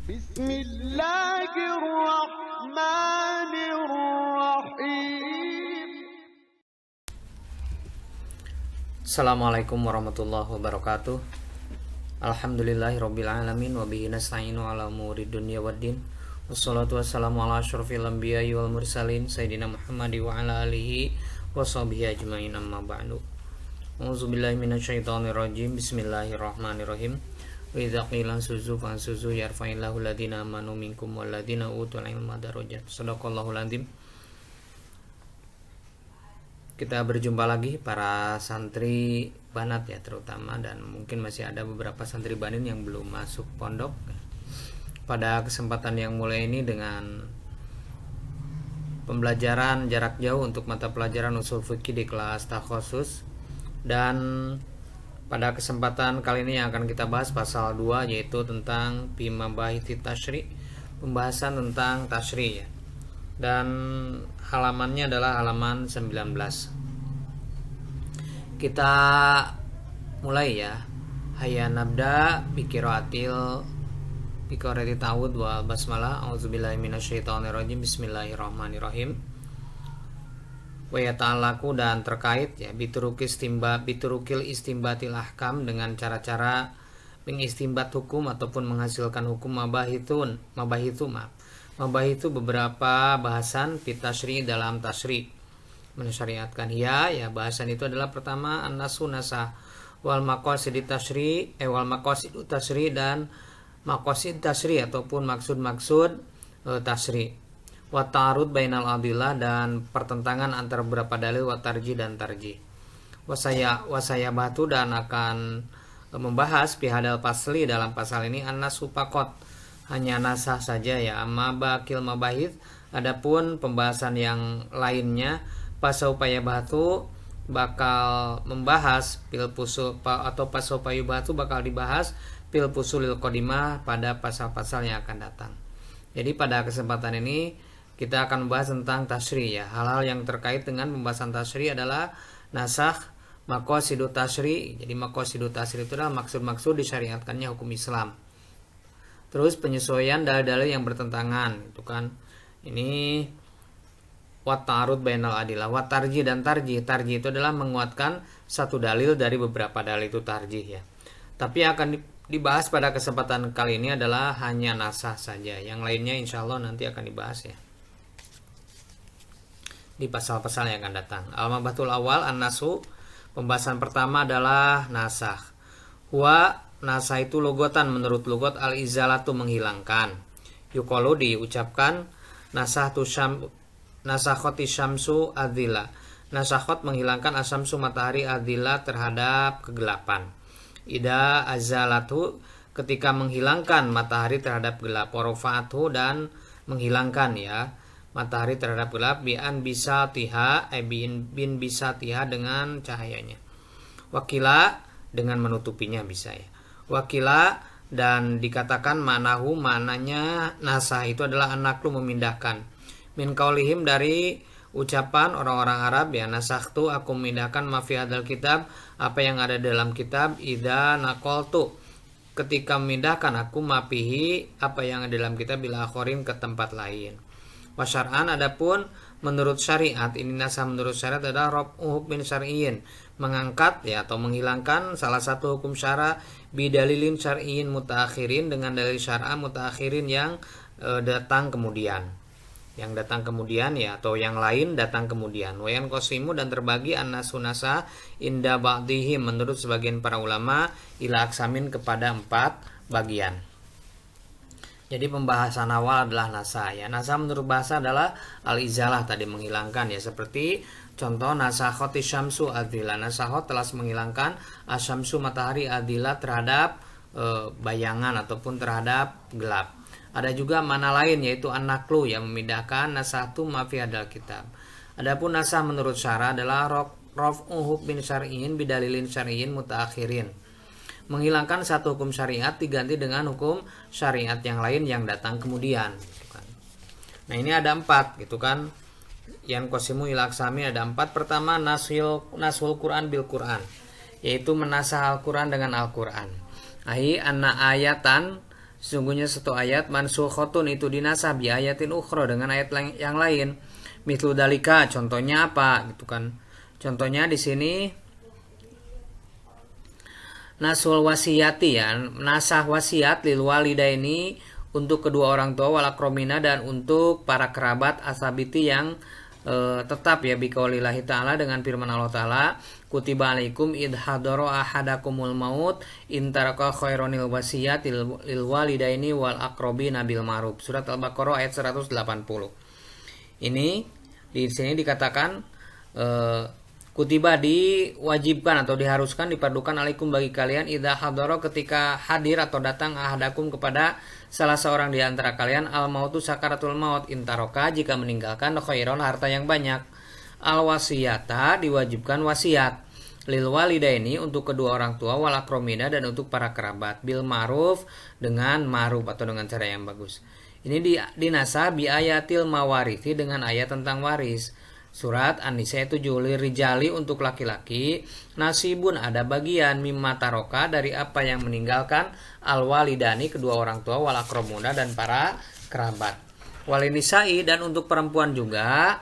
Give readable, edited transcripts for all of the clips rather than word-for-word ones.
Bismillahirrahmanirrahim. Assalamualaikum warahmatullahi wabarakatuh. Alhamdulillahirabbil alamin wa bihi nasta'inu ala umuri dunya waddin. Wassalatu wassalamu ala asyrofil anbiya'i wal mursalin sayyidina Muhammad wa ala alihi wa sahbihi ajmain, amma ba'du. A'udzubillahi minasyaitonir rajim. Bismillahirrahmanirrahim. Wa idza qila suzu fansuzu yarfa'illahu alladziina amanu minkum wal ladziina utul ilma darajat. Shadaqallahul azim. Kita berjumpa lagi para santri banat ya terutama, dan mungkin masih ada beberapa santri banin yang belum masuk pondok. Pada kesempatan yang mulai ini dengan pembelajaran jarak jauh untuk mata pelajaran usul fikih di kelas takhusus, dan pada kesempatan kali ini yang akan kita bahas pasal 2, yaitu tentang bimabahiti tasyri', pembahasan tentang tasyri' ya. Dan halamannya adalah halaman 19. Kita mulai ya. Hayya nabda biqiraatil ta'awud wa basmalah. A'udzubillahi minasyaitonirrajim. Bismillahirrahmanirrahim. Wa yata'allaqu, dan terkait ya biturukil istimbatil ahkam, dengan cara-cara mengistimbat hukum ataupun menghasilkan hukum. Mabah itu beberapa bahasan fitasyri' dalam tasyri', mensyariatkan ya bahasan itu adalah pertama an-nasu nasah wal maqasid tasyri' dan maqasid tasyri' ataupun maksud-maksud tasyri', wa ta'arud bainal adillah, dan pertentangan antara beberapa dalil, wa tarjih dan tarjih. Wasaya batu, dan akan membahas bihadal pasli, dalam pasal ini an-nasu faqat, hanya nasah saja ya. Amma bakil mabahith, adapun pembahasan yang lainnya pasaupaya batu bakal membahas pil pusul atau pasaupaya batu bakal dibahas pil pusulil qadimah, pada pasal-pasal yang akan datang. Jadi pada kesempatan ini kita akan membahas tentang tasyri' ya. Hal-hal yang terkait dengan pembahasan tasyri' adalah nasakh, maqasidut tasyri'. Jadi maqasidut tasyri' itu adalah maksud-maksud disyariatkannya hukum Islam. Terus penyesuaian dalil-dalil yang bertentangan, itu kan. Ini wat ta'arud bainal adillah, wat tarjih dan tarjih. Tarjih itu adalah menguatkan satu dalil dari beberapa dalil, itu tarjih ya. Tapi akan dibahas pada kesempatan kali ini adalah hanya nasah saja. Yang lainnya insya Allah nanti akan dibahas ya di pasal-pasal yang akan datang. Al-mabatul awal an-nasu, pembahasan pertama adalah nasah. Nasah itu logotan, menurut logot al-izalatu, menghilangkan. Yuqalu, diucapkan nasakhoti syamsu adzila. Nasakhot menghilangkan asyamsu, matahari, adzila terhadap kegelapan. Ida azalatu, ketika menghilangkan matahari terhadap gelap. Warofa'atu, dan menghilangkan ya matahari terhadap gelap. Bin bisa tiha dengan cahayanya. Wakila, dengan menutupinya bisa ya. Wakila, dan dikatakan manahu, mananya nasah itu adalah an-naqlu, memindahkan. Min qaulihim, dari ucapan orang-orang Arab ya, nasakhtu, aku memindahkan ma fi hadzal kitab, apa yang ada dalam kitab. Idza naqaltu, ketika memindahkan aku mapihi, apa yang ada dalam kitab, bila akhirin, ke tempat lain. Wa syar'an, adapun menurut syariat, ini nasah menurut syariat adalah raf'u hukmin syar'iyyin, mengangkat ya atau menghilangkan salah satu hukum syara bidalilin syar'iyyin mutaakhirin, dengan dalil syar'a mutaakhirin yang datang kemudian. Yang datang kemudian ya, atau yang lain datang kemudian. Wa yanqasimu, dan terbagi an-nasu nasah inda ba'dihim, menurut sebagian para ulama, ila aksamin, kepada 4 bagian. Jadi pembahasan awal adalah nasah ya. Nasah menurut bahasa adalah al-izalah, tadi menghilangkan ya. Seperti contoh nasakhoti syamsu adzila. Nasakhot telah menghilangkan asyamsu, matahari, adzila terhadap bayangan ataupun terhadap gelap. Ada juga mana lain, yaitu an-naqlu, yang memindahkan nasahtu ma fi hadzal kitab. Adapun nasah menurut syara adalah raf'u hukmin syar'iyyin bidalilin syar'iyyin mutaakhirin. Menghilangkan satu hukum syariat diganti dengan hukum syariat yang lain yang datang kemudian gitu kan. Nah ini ada 4 gitu kan. Yang qasimu ila aksami ada 4. Pertama nasul Quran bil Quran, yaitu menasah Al-Quran dengan Al-Quran. Anna ayatan, Sesungguhnya satu ayat mansukhotun itu dinasah bi ayatin ukhra dengan ayat yang lain. Mithlu dalika, contohnya apa gitu kan. Contohnya di sini nasul wasiyati ya, nasah wasiat lil walidaini untuk kedua orang tua wal akromina dan untuk para kerabat asabiti yang tetap ya biqaulillahi ta'ala dengan firman Allah ta'ala kutiba alaikum id hadara ahadakumul maut in taraka khaironil wasiyat lil walidaini wal aqrabina bil ma'ruf. Surat Al-Baqarah ayat 180. Ini di sini dikatakan kutiba diwajibkan atau diharuskan dipadukan alaikum bagi kalian idza hadara ketika hadir atau datang ahadakum kepada salah seorang di antara kalian al mautu sakaratul maut intaroka jika meninggalkan khairon harta yang banyak. Al wasiyata diwajibkan wasiat lil walidaini untuk kedua orang tua wal akromina dan untuk para kerabat bil ma'ruf dengan ma'ruf atau dengan cara yang bagus. Ini dinasah bi ayatil mawarithi dengan ayat tentang waris. Surat An-Nisa 7 lirijali untuk laki-laki nasibun ada bagian mimma taroka dari apa yang meninggalkan al walidani kedua orang tua wal akromuna dan para kerabat. Walinisai dan untuk perempuan juga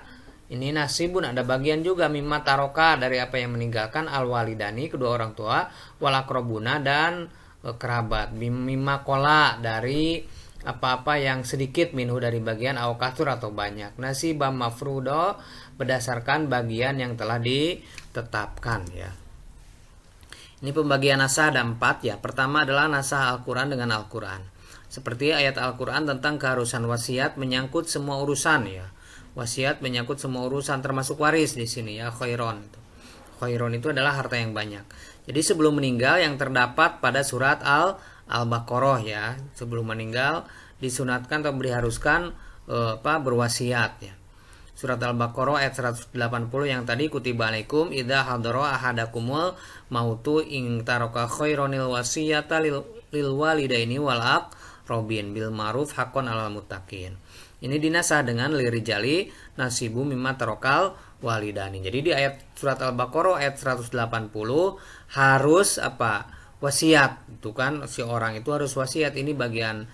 ini nasibun ada bagian juga mimma taroka dari apa yang meninggalkan al walidani kedua orang tua wal akromuna dan kerabat. Mimma kola dari apa-apa yang sedikit minhu dari bagian awkatur atau banyak. Nasibam mafrudo berdasarkan bagian yang telah ditetapkan ya. Ini pembagian nasah ada 4 ya. Pertama adalah nasah Al-Quran dengan Al-Quran. Seperti ayat Al-Quran tentang keharusan wasiat menyangkut semua urusan ya. Wasiat menyangkut semua urusan termasuk waris di sini ya, khairon. Khairon itu adalah harta yang banyak. Jadi sebelum meninggal yang terdapat pada surat Al-Baqarah ya, sebelum meninggal disunatkan atau diharuskan berwasiat ya. Surat Al-Baqarah ayat 180 yang tadi kutiba alaikum idza hadara ahadakumul mautu in taraka khaironil wasiyata lil walidaini wal aqrabin bil ma'ruf haqqan 'alal muttaqin. Ini dinasah dengan lirijali nasibu mimma tarakal walidani. Jadi di ayat surat Al-Baqarah ayat 180 harus wasiat. Itu kan si orang itu harus wasiat, ini bagian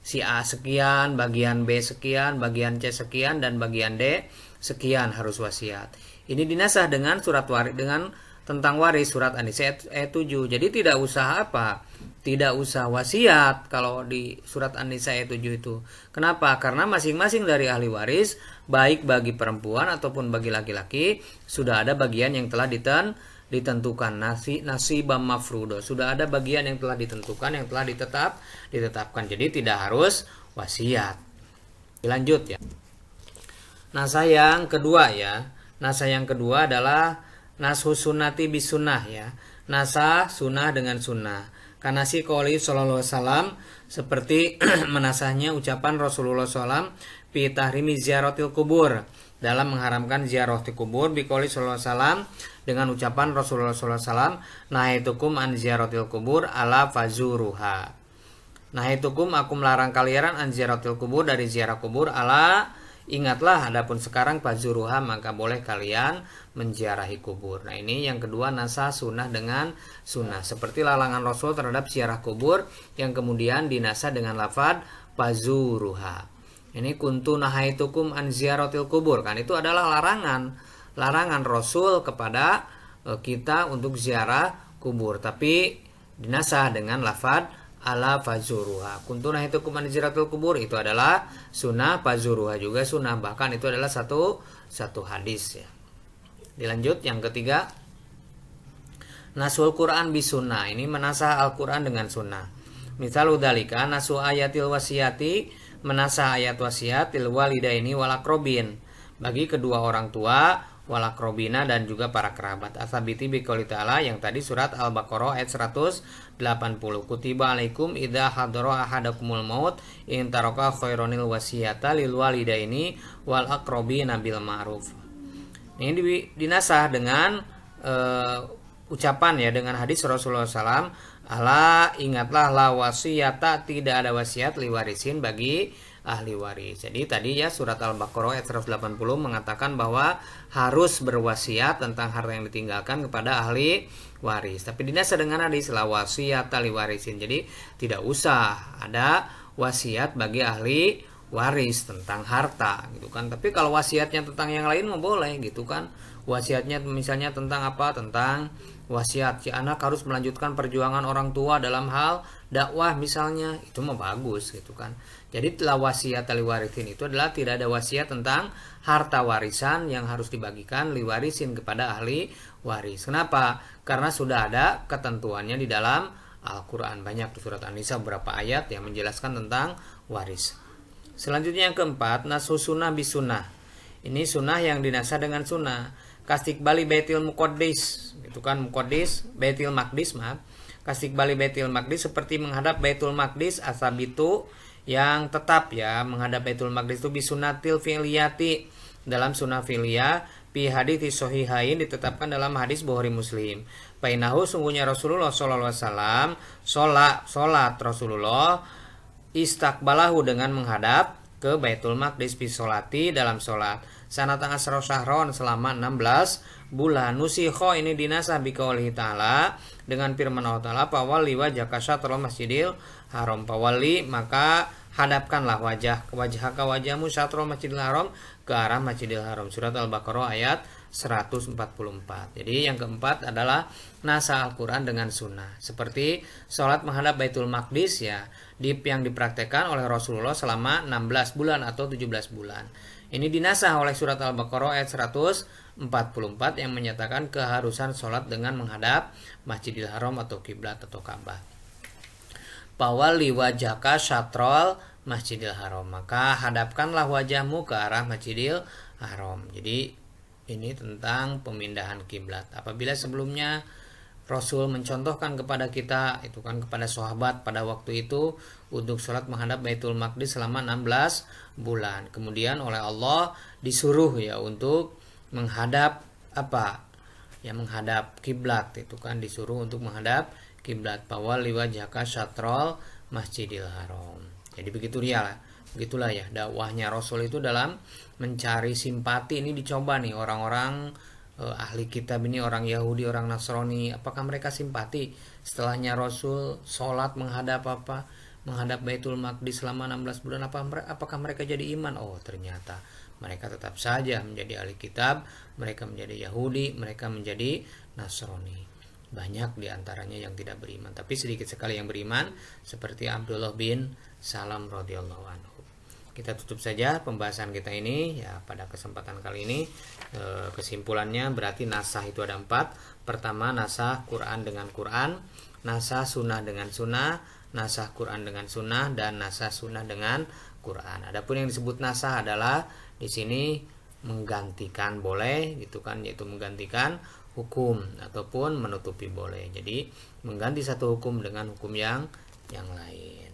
si A sekian, bagian B sekian, bagian C sekian dan bagian D sekian harus wasiat. Ini dinasah dengan surat waris dengan tentang waris surat An-Nisa ayat 7. Jadi tidak usah tidak usah wasiat kalau di surat An-Nisa ayat 7 itu. Kenapa? Karena masing-masing dari ahli waris baik bagi perempuan ataupun bagi laki-laki sudah ada bagian yang telah ditentukan nasibam mafrudo, sudah ada bagian yang telah ditentukan, yang telah ditetapkan. Jadi tidak harus wasiat. Dilanjut ya. Nasah yang kedua ya. Nasah yang kedua adalah nashu sunnati bisunnah ya. Nasah sunnah dengan sunnah. Karena si qouli sallallahu alaihi wasallam seperti menasahnya ucapan Rasulullah SAW fi tahrimi ziaratil kubur, dalam mengharamkan ziarah di kubur biqouli sallallahu alaihi wasallam dengan ucapan Rasulullah SAW nahaitukum an ziaratil kubur ala fazuruha. Nahaitukum aku melarang kalian an ziaratil kubur dari ziarah kubur ala ingatlah adapun sekarang fazuruha maka boleh kalian menziarahi kubur. Nah ini yang kedua nasah sunnah dengan sunnah seperti larangan Rasul terhadap ziarah kubur yang kemudian dinasah dengan lafad fazuruha. Ini kuntu nahaitukum an ziaratil kubur, kan itu adalah larangan Rasul kepada kita untuk ziarah kubur, tapi dinasah dengan lafad ala fazuruha. Kuntu nahaitukum an ziaratil kubur itu adalah sunnah, fazuruha juga sunnah, bahkan itu adalah satu hadis ya. Dilanjut yang ketiga, nasul Quran bisunnah. Ini menasah Al-Quran dengan sunnah. Misal udalika nasu ayatil wasiyati, menasah ayat wasiat lil walidaini wal aqrabin, bagi kedua orang tua wal aqrabina dan juga para kerabat. Asabiti biqouli ta'ala yang tadi surat Al-Baqarah ayat 180. Kutiba alaikum idza hadara ahadakumul maut in taraka khaironil wasiyata lil walidaini wal aqrabina bil ma'ruf. Ini dinasah dengan ucapan ya, dengan hadis Rasulullah SAW Ala, ingatlah, la wasiyata, tidak ada wasiat liwarisin bagi ahli waris. Jadi tadi ya surat Al-Baqarah ayat 180 mengatakan bahwa harus berwasiat tentang harta yang ditinggalkan kepada ahli waris. Tapi dinasa dengan hadis la wasiyata liwarisin. Jadi tidak usah ada wasiat bagi ahli waris tentang harta gitu kan. Tapi kalau wasiatnya tentang yang lain mau boleh gitu kan. Wasiatnya misalnya tentang apa? Tentang wasiat si anak harus melanjutkan perjuangan orang tua dalam hal dakwah misalnya, itu mah bagus gitu kan. Jadi la wasiat liwarisin itu adalah tidak ada wasiat tentang harta warisan yang harus dibagikan liwarisin kepada ahli waris. Kenapa? Karena sudah ada ketentuannya di dalam Al-Quran. Banyak di surat An-Nisa beberapa ayat yang menjelaskan tentang waris. Selanjutnya yang keempat, nasu sunnah bisunah. Ini sunnah yang dinasah dengan sunnah. Kastik bali Baitul Muqaddis, itu kan Muqaddis, Baitul Maqdis, maaf. Kastik bali Baitul Maqdis seperti menghadap Baitul Maqdis, asabitu yang tetap ya, menghadap Baitul Maqdis itu bisunatil fi'liyati, dalam sunnah fi'liyah, fi hadits sahihain, ditetapkan dalam hadis Bukhari Muslim. Painahu, sungguhnya Rasulullah sallallahu alaihi wasallam salat Rasulullah istakbalahu, dengan menghadap ke Baitul Maqdis fi sholati, dalam sholat. Sanata asra syahron, selama 16 bulan. Nusikho, ini dinasah biqaulihi ta'ala, dengan firman Allah Ta'ala, pawali wajhaka syatrul masjidil haram. Pawali, maka hadapkanlah wajhaka wajahmu syatrul masjidil haram, ke arah Masjidil Haram. Surat Al-Baqarah ayat 144. Jadi yang keempat adalah nasa Al-Quran dengan sunnah. Seperti sholat menghadap Baitul Maqdis ya, yang dipraktekkan oleh Rasulullah selama 16 bulan atau 17 bulan. Ini dinasah oleh surat Al-Baqarah ayat 144 yang menyatakan keharusan sholat dengan menghadap Masjidil Haram atau kiblat atau Ka'bah. Pawali wajhaka syatrol Masjidil Haram, maka hadapkanlah wajahmu ke arah Masjidil Haram. Jadi ini tentang pemindahan kiblat. Apabila sebelumnya Rasul mencontohkan kepada kita, itu kan kepada sahabat pada waktu itu, untuk sholat menghadap Baitul Maqdis selama 16 bulan. Kemudian oleh Allah disuruh ya untuk menghadap apa? Ya, menghadap kiblat, itu kan disuruh untuk menghadap kiblat. Pawali wajhaka syatrol Masjidil Haram. Jadi begitulah ya dakwahnya Rasul itu dalam mencari simpati. Ini dicoba nih orang-orang ahli kitab ini, orang Yahudi, orang Nasrani, apakah mereka simpati setelahnya Rasul sholat menghadap Baitul Maqdis selama 16 bulan, apakah mereka jadi iman? Oh, ternyata mereka tetap saja menjadi ahli kitab, mereka menjadi Yahudi, mereka menjadi Nasrani. Banyak diantaranya yang tidak beriman, tapi sedikit sekali yang beriman, seperti Abdullah bin Salam radhiyallahu anhu. Kita tutup saja pembahasan kita ini ya pada kesempatan kali ini. Kesimpulannya berarti nasah itu ada 4. Pertama, nasah Quran dengan Quran, nasah sunnah dengan sunnah, nasah Quran dengan sunnah, dan nasah sunnah dengan Quran. Adapun yang disebut nasah adalah di sini menggantikan, boleh gitu kan, yaitu menggantikan hukum ataupun menutupi, boleh. Jadi mengganti satu hukum dengan hukum yang lain.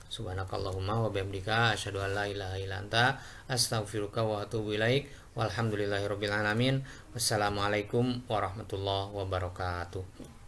Subhanakallahumma wa bihamdika asyhadu an la ilaha illa anta astaghfiruka wa atubu ilaik. Walhamdulillahirabbil alamin. Wassalamualaikum warahmatullahi wabarakatuh.